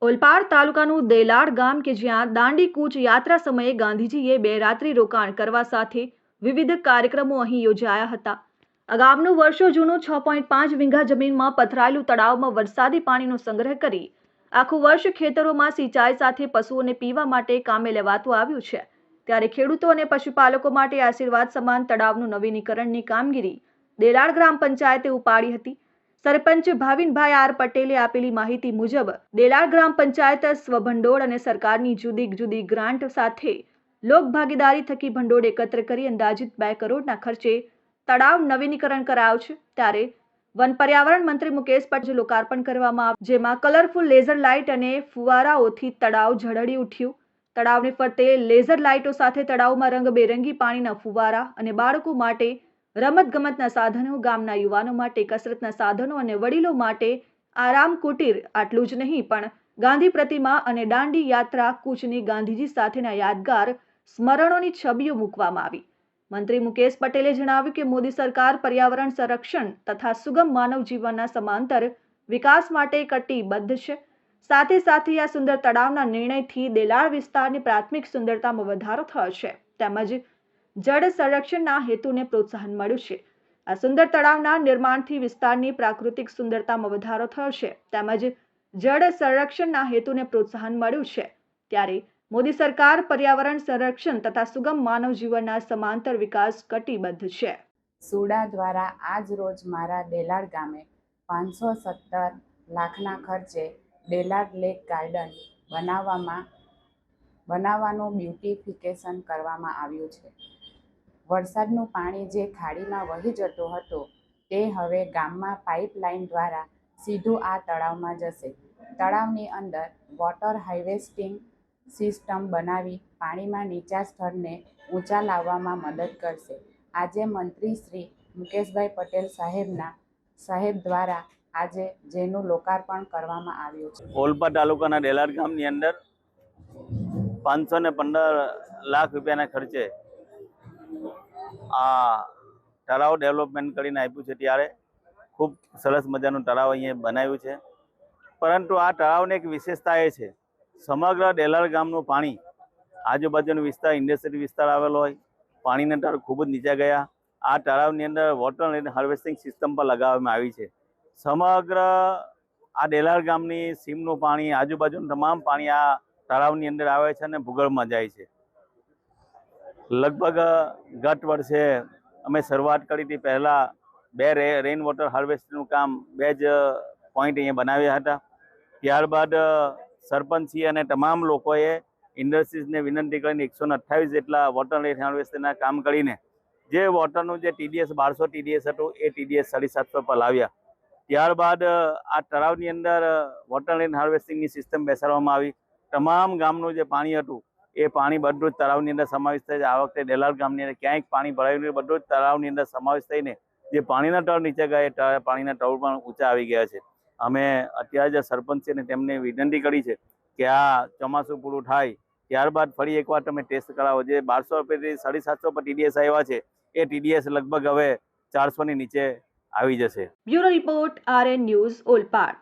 ઓલપાડ તાલુકાનું દેલાડ ગામ કે જ્યાં દાંડી કૂચ યાત્રા સમયે ગાંધીજીએ 2 રાત્રિ રોકાણ કરવા સાથે વિવિધ કાર્યક્રમો અહીં યોજાયા હતા. આ ગામનું વર્ષો જૂનું 6.5 વીઘા જમીનમાં પથરાયેલું તળાવમાં વરસાદી પાણીનો સંગ્રહ કરી આખું વર્ષ ખેતરોમાં સિંચાઈ સાથે પશુઓને પીવા માટે કામે લેવાતું આવ્યું છે. ત્યારે ખેડૂતો અને પશુપાલકો માટે આશીર્વાદ સમાન તળાવનું નવીનીકરણની કામગીરી દેલાડ ગ્રામ પંચાયતે ઉપાડી હતી. સરપંચ ભાવિનભાઈ આર પટેલે આપેલી માહિતી મુજબ દેલાડ ગ્રામ પંચાયત સ્વભંડોળ અને સરકારની જુદી ગ્રાન્ટ સાથે લોક ભાગીદારી થકી ભંડોળ એકત્ર કરી અંદાજિત 2 કરોડના ખર્ચે તળાવ નવીનીકરણ કરાયું છે. ત્યારે વન પર્યાવરણ મંત્રી મુકેશ પટેલે લોકાર્પણ કરવામાં આવ્યું, જેમાં કલરફુલ લેઝર લાઇટ અને ફુવારાઓથી તળાવ ઝળહળી ઉઠ્યું. તળાવની ફરતે લેઝર લાઇટો સાથે તળાવમાં રંગબેરંગી પાણીના ફુવારા અને બાળકો માટે રમતગમતના સાધનો, ગામના યુવાનો માટે કસરતના સાધનો અને વડીલો માટે આરામ કુટીર. આટલું જ નહીં પણ ગાંધી પ્રતિમા અને દાંડી યાત્રા કૂચની ગાંધીજી સાથેના યાદગાર સ્મરણોની છબીઓ મૂકવામાં આવી. મંત્રી મુકેશ પટેલે જણાવ્યું કે મોદી સરકાર પર્યાવરણ સંરક્ષણ તથા સુગમ માનવ જીવનના સમાંતર વિકાસ માટે કટિબદ્ધ છે. સાથે સાથે આ સુંદર તળાવના નિર્ણયથી દેલાડ વિસ્તારની પ્રાથમિક સુંદરતામાં વધારો થયો છે તેમજ જળ સંરક્ષણના હેતુને પ્રોત્સાહન મળ્યું છે. આ સુંદર તળાવના નિર્માણથી વિસ્તારની પ્રાકૃતિક સુંદરતામાં વધારો થયો છે તેમજ જળ સંરક્ષણના હેતુને પ્રોત્સાહન મળ્યું છે. ત્યારે મોદી સરકાર પર્યાવરણ સંરક્ષણ તથા સુગમ માનવ જીવનના સમાંતર વિકાસ કટિબદ્ધ છે. સુડા દ્વારા આજ રોજ મારા દેલાડ ગામે 517 લાખના ખર્ચે દેલાડ લેક ગાર્ડન બનાવવાનું બ્યુટિફિકેશન કરવામાં આવ્યું છે. વરસાદનું પાણી જે ખાડીમાં વહી જતું હતું તે હવે ગામમાં પાઇપલાઇન દ્વારા સીધું આ તળાવમાં જશે. તળાવની અંદર વોટર હાર્વેસ્ટિંગ સિસ્ટમ બનાવી પાણીમાં નીચા સ્તરને ઊંચા લાવવામાં મદદ કરશે. આજે મંત્રી શ્રી મુકેશભાઈ પટેલ સાહેબ દ્વારા આજે જેનું લોકાર્પણ કરવામાં આવ્યું છે. ઓલપાડ તાલુકાના દેલાડ ગામની અંદર 515 લાખ રૂપિયાના ખર્ચે આ તળાવ ડેવલપમેન્ટ કરીને આપ્યું છે. ત્યારે ખૂબ સરસ મજાનું તળાવ અહીંયા બનાવ્યું છે. પરંતુ આ તળાવની એક વિશેષતા એ છે, સમગ્ર દેલાડ ગામનું પાણી આજુબાજુનો વિસ્તાર ઇન્ડસ્ટ્રી વિસ્તાર આવેલો હોય, પાણીના તળ ખૂબ જ નીચે ગયા. આ તળાવની અંદર વોટર હાર્વેસ્ટિંગ સિસ્ટમ પણ લગાવવામાં આવી છે. સમગ્ર આ દેલાડ ગામની સીમનું પાણી, આજુબાજુનું તમામ પાણી આ તળાવની અંદર આવે છે અને ભૂગર્ભમાં જાય છે. લગભગ ગત વર્ષે અમે શરૂઆત કરી હતી. પહેલાં 2 રેઇન વોટર હાર્વેસ્ટિંગનું કામ 2 જ પોઈન્ટ અહીંયા બનાવ્યા હતા. ત્યારબાદ સરપંચી અને તમામ લોકોએ ઇન્ડસ્ટ્રીઝને વિનંતી કરીને 128 જેટલા વોટર રેઇન હાર્વેસ્ટિંગના કામ કરીને જે વોટરનું જે TDS 1200 TDS હતું એ TDS 750 પર લાવ્યા. ત્યારબાદ આ તળાવની અંદર વોટર રેઇન હાર્વેસ્ટિંગની સિસ્ટમ બેસાડવામાં આવી. તમામ ગામનું જે પાણી હતું એ પાણી બધું જ તળાવની અંદર સમાવેશ થાય છે. આ વખતે દેલાડ ગામની અંદર ક્યાંય પાણી ભરાયું બધું જ તળાવની અંદર સમાવેશ થઈને જે પાણીના તળ નીચે ગયા એ પાણીના તળ પણ ઊંચા આવી ગયા છે. અમે અત્યારે જે સરપંચ છે ને તેમને વિનંતી કરી છે કે આ ચોમાસું પૂરું થાય ત્યારબાદ ફરી એકવાર તમે ટેસ્ટ કરાવો. જે 1200 રૂપિયાથી 750 પર TDS આવ્યા છે એ TDS લગભગ હવે 400 ની નીચે આવી જશે. Bureau report, RN news, Olpad.